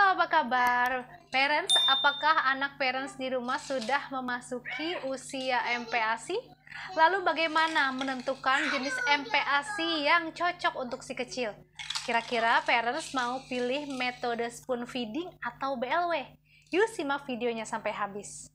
Halo, apa kabar? Parents, apakah anak parents di rumah sudah memasuki usia MPASI? Lalu bagaimana menentukan jenis MPASI yang cocok untuk si kecil? Kira-kira parents mau pilih metode spoon feeding atau BLW? Yuk simak videonya sampai habis.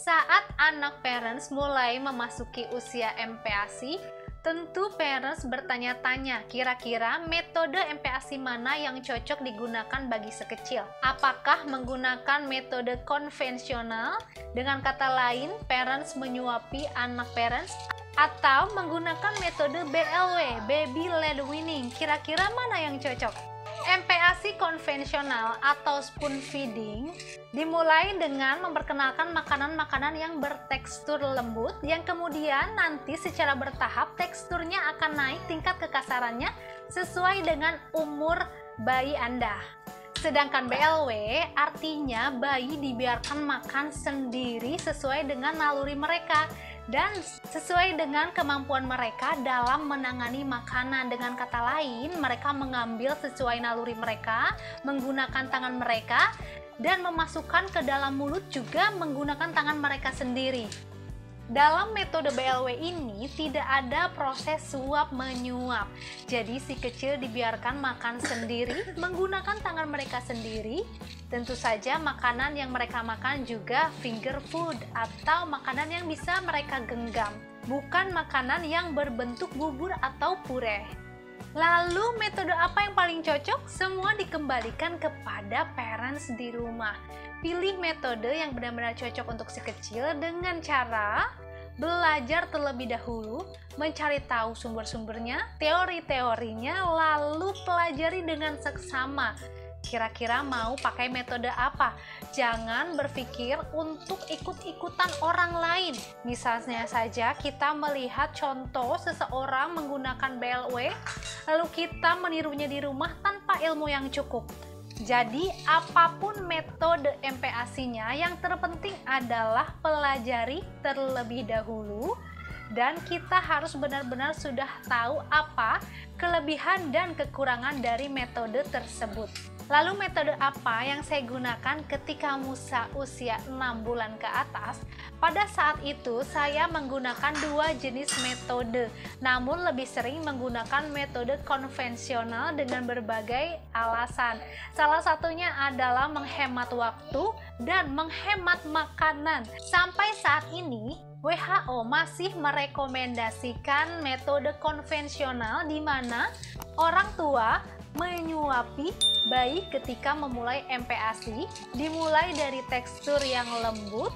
Saat anak parents mulai memasuki usia MPASI, tentu parents bertanya-tanya, kira-kira metode MPASI mana yang cocok digunakan bagi sekecil? Apakah menggunakan metode konvensional? Dengan kata lain, parents menyuapi anak parents, atau menggunakan metode BLW, Baby Led Weaning? Kira-kira mana yang cocok? MPASI konvensional atau spoon feeding dimulai dengan memperkenalkan makanan-makanan yang bertekstur lembut yang kemudian nanti secara bertahap teksturnya akan naik tingkat kekasarannya sesuai dengan umur bayi Anda. Sedangkan BLW artinya bayi dibiarkan makan sendiri sesuai dengan naluri mereka dan sesuai dengan kemampuan mereka dalam menangani makanan. Dengan kata lain, mereka mengambil sesuai naluri mereka, menggunakan tangan mereka, dan memasukkan ke dalam mulut juga menggunakan tangan mereka sendiri. Dalam metode BLW ini tidak ada proses suap menyuap. Jadi si kecil dibiarkan makan sendiri menggunakan tangan mereka sendiri. Tentu saja makanan yang mereka makan juga finger food atau makanan yang bisa mereka genggam, bukan makanan yang berbentuk bubur atau puree. Lalu metode apa yang paling cocok? Semua dikembalikan kepada parents di rumah. Pilih metode yang benar-benar cocok untuk si kecil dengan cara belajar terlebih dahulu, mencari tahu sumber-sumbernya, teori-teorinya, lalu pelajari dengan seksama. Kira-kira mau pakai metode apa? Jangan berpikir untuk ikut-ikutan orang lain. Misalnya saja kita melihat contoh seseorang menggunakan BLW, lalu kita menirunya di rumah tanpa ilmu yang cukup. Jadi apapun metode MPASI-nya, yang terpenting adalah pelajari terlebih dahulu dan kita harus benar-benar sudah tahu apa kelebihan dan kekurangan dari metode tersebut. Lalu metode apa yang saya gunakan ketika Musa usia 6 bulan ke atas? Pada saat itu saya menggunakan dua jenis metode, namun lebih sering menggunakan metode konvensional dengan berbagai alasan. Salah satunya adalah menghemat waktu dan menghemat makanan. Sampai saat ini WHO masih merekomendasikan metode konvensional di mana orang tua menyuapi bayi ketika memulai MPASI, dimulai dari tekstur yang lembut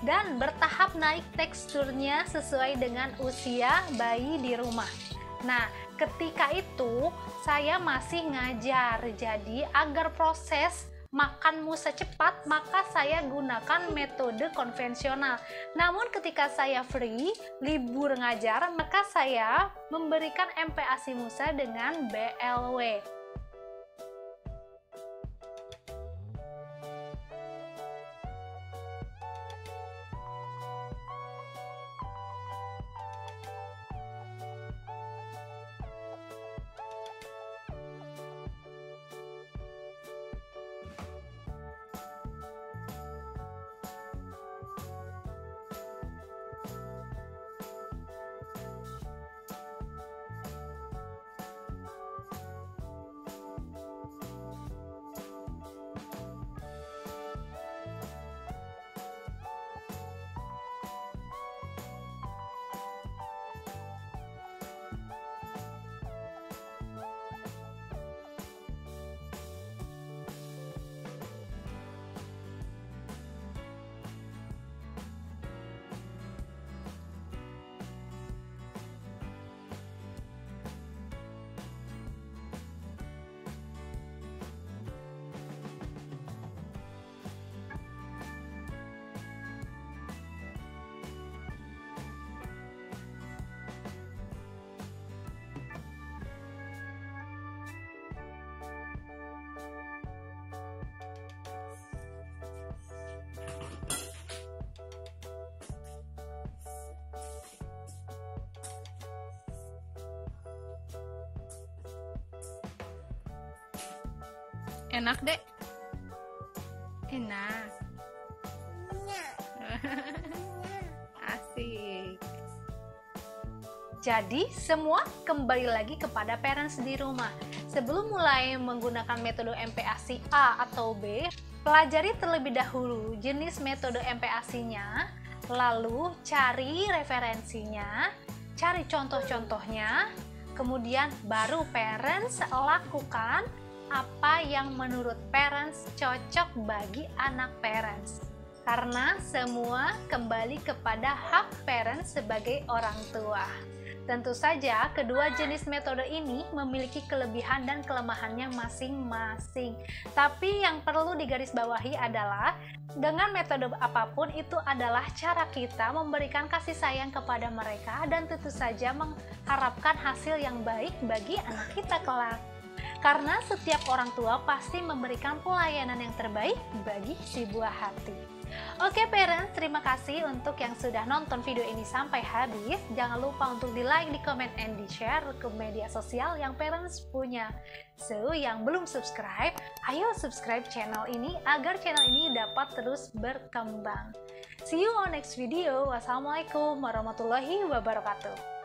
dan bertahap naik teksturnya sesuai dengan usia bayi di rumah. Nah, ketika itu saya masih ngajar, jadi agar proses makan Musa cepat, maka saya gunakan metode konvensional. Namun ketika saya free, libur ngajar, maka saya memberikan MPASI Musa dengan BLW. Enak, Dek? Enak. Asik. Jadi, semua kembali lagi kepada parents di rumah. Sebelum mulai menggunakan metode MPASI A atau B, pelajari terlebih dahulu jenis metode MPASI-nya, lalu cari referensinya, cari contoh-contohnya, kemudian baru parents lakukan apa yang menurut parents cocok bagi anak parents. Karena semua kembali kepada hak parents sebagai orang tua. Tentu saja, kedua jenis metode ini memiliki kelebihan dan kelemahannya masing-masing. Tapi yang perlu digarisbawahi adalah, dengan metode apapun itu adalah cara kita memberikan kasih sayang kepada mereka dan tentu saja mengharapkan hasil yang baik bagi anak kita kelak. Karena setiap orang tua pasti memberikan pelayanan yang terbaik bagi si buah hati. Oke parents, terima kasih untuk yang sudah nonton video ini sampai habis. Jangan lupa untuk di like, di comment, and di share ke media sosial yang parents punya. So, yang belum subscribe, ayo subscribe channel ini agar channel ini dapat terus berkembang. See you on next video. Wassalamualaikum warahmatullahi wabarakatuh.